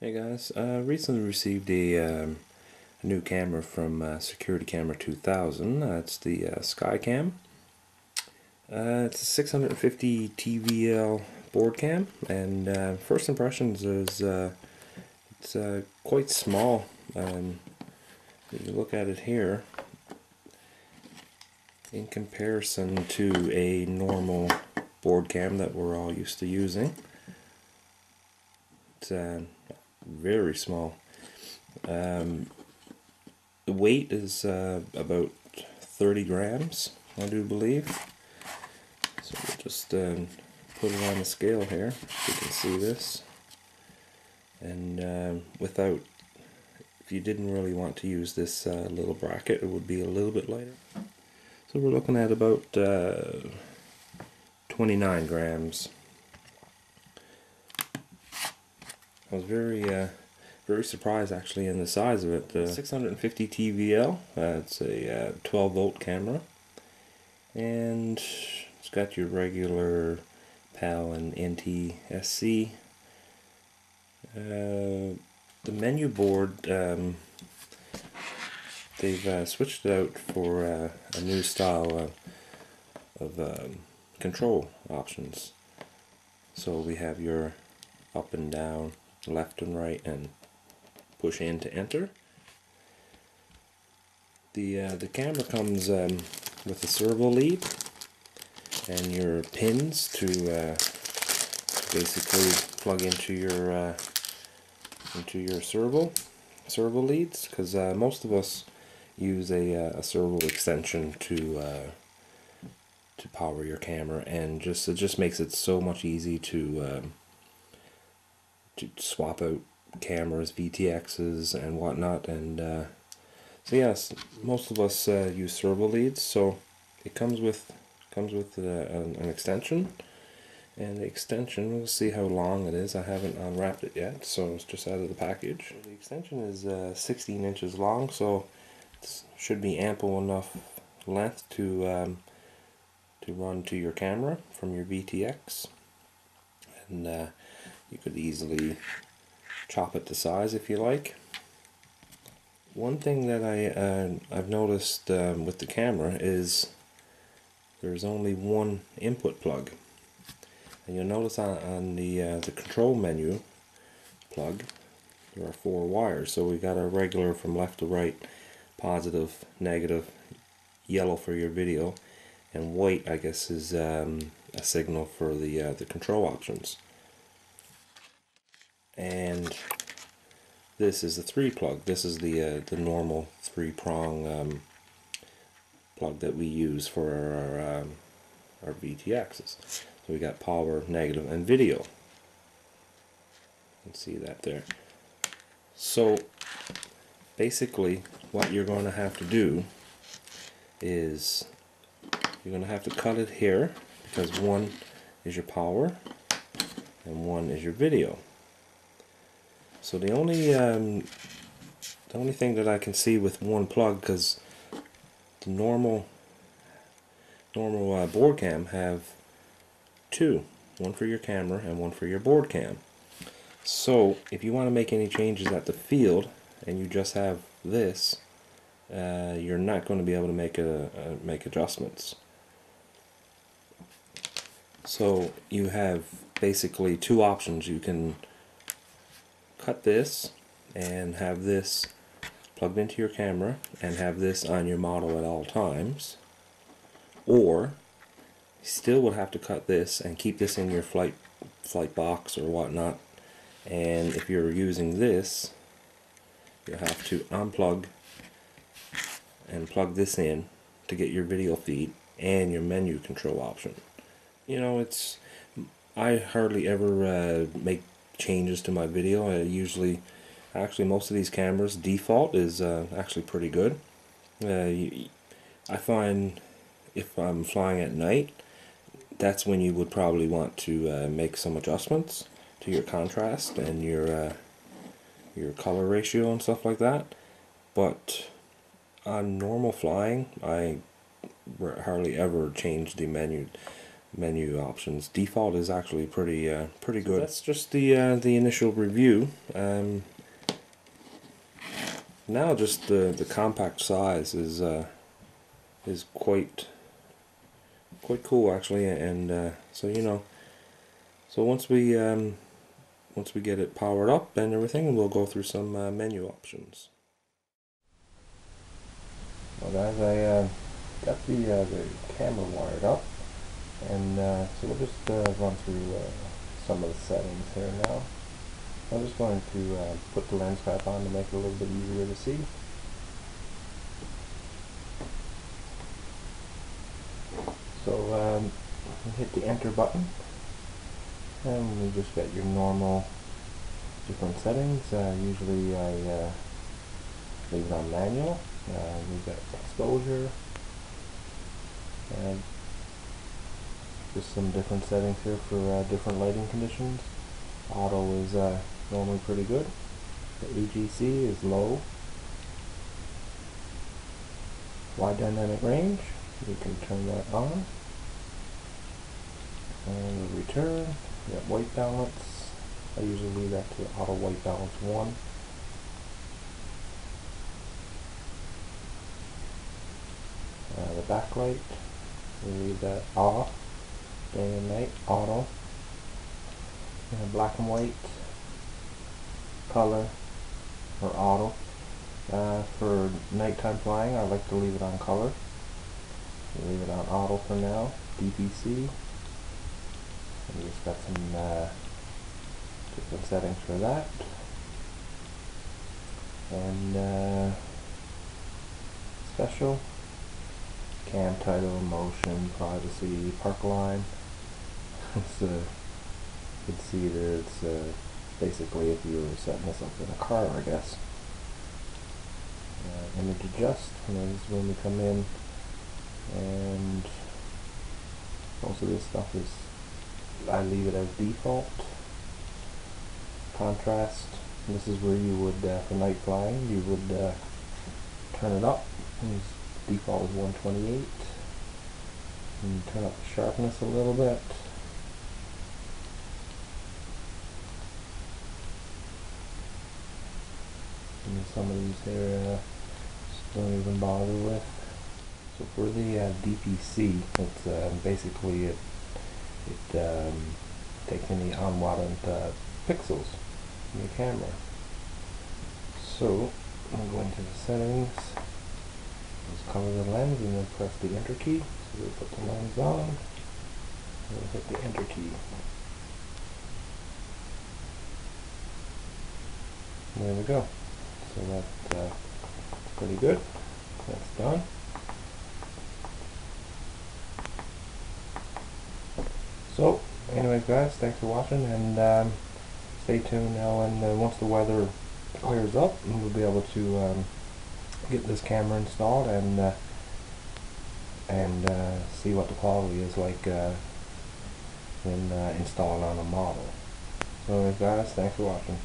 Hey guys, recently received a new camera from SecurityCamera 2000. It's the SkyCam. It's a 650 TVL board cam, and first impressions is it's quite small. If you look at it here, in comparison to a normal board cam that we're all used to using, it's very small. The weight is about 30 grams, I do believe. So we'll just put it on the scale here, so you can see this. And if you didn't really want to use this little bracket, it would be a little bit lighter. So we're looking at about 29 grams. I was very surprised actually in the size of it. 650 TVL, it's a 12 volt camera, and it's got your regular PAL and NTSC. The menu board, they've switched it out for a new style of control options. So we have your up and down, left and right, and push in to enter. The camera comes with a servo lead and your pins to basically plug into your servo leads, because most of us use a servo extension to power your camera, and it just makes it so much easy to swap out cameras, VTXs and whatnot. And so yes, most of us use servo leads. So it comes with an extension, and the extension, we'll see how long it is. I haven't unwrapped it yet, so it's just out of the package. The extension is 16 inches long, so it should be ample enough length to run to your camera from your VTX, and you could easily chop it to size if you like. One thing that I've noticed with the camera is there's only one input plug, and you'll notice on the control menu plug there are 4 wires. So we got our regular from left to right, positive, negative, yellow for your video, and white, I guess, is a signal for the control options. And this is the 3 plug. This is the normal 3-prong plug that we use for our VTXs. So we got power, negative, and video. You can see that there. So basically, what you're going to have to do is you're going to have to cut it here, because one is your power and one is your video. So the only thing that I can see with one plug, because the normal board cam have 2, one for your camera and one for your board cam. So if you want to make any changes at the field and you just have this, you're not going to be able to make adjustments. So you have basically 2 options. You can cut this and have this plugged into your camera and have this on your model at all times, or you still would have to cut this and keep this in your flight box or whatnot, and if you're using this, you have to unplug and plug this in to get your video feed and your menu control option. You know, I hardly ever make changes to my video. Actually most of these cameras default is actually pretty good. I find if I'm flying at night, that's when you would probably want to make some adjustments to your contrast and your color ratio and stuff like that. But on normal flying, I hardly ever change the menu menu options. Default is actually pretty pretty good. So that's just the initial review. Now just the compact size is quite cool actually, and so you know, so once we get it powered up and everything, we'll go through some menu options. Well guys, I got the camera wired up, and so we'll just run through some of the settings here now. I'm just going to put the lens cap on to make it a little bit easier to see. So hit the enter button, and we just get your normal different settings. Usually I leave it on manual. We've got exposure, and just some different settings here for different lighting conditions. Auto is normally pretty good. The AGC is low. Wide dynamic range, we can turn that on. And the return, we got white balance. I usually leave that to auto white balance 1. The backlight, we leave that off. Day and night, auto. And black and white, color, or auto. For nighttime flying, I like to leave it on color. We'll leave it on auto for now. DPC. And just got some different settings for that. And special. Cam title, motion, privacy, park line. It's you can see that it's basically if you were setting this up in a car, I guess. Image adjust, and this is when we come in, and most of this stuff is, I leave it as default. Contrast, this is where you would, for night flying, you would turn it up. And default is 128, and turn up the sharpness a little bit. And some of these here don't even bother with. So for the DPC, it's basically it takes any unwanted pixels in your camera. So I'm going to the settings. Just cover the lens and then press the enter key. So we'll put the lens on and we'll hit the enter key. And there we go. So that's pretty good. That's done. So anyways guys, thanks for watching, and stay tuned now, and once the weather clears up, we'll be able to get this camera installed and see what the quality is like when installed on a model. So anyways guys, thanks for watching.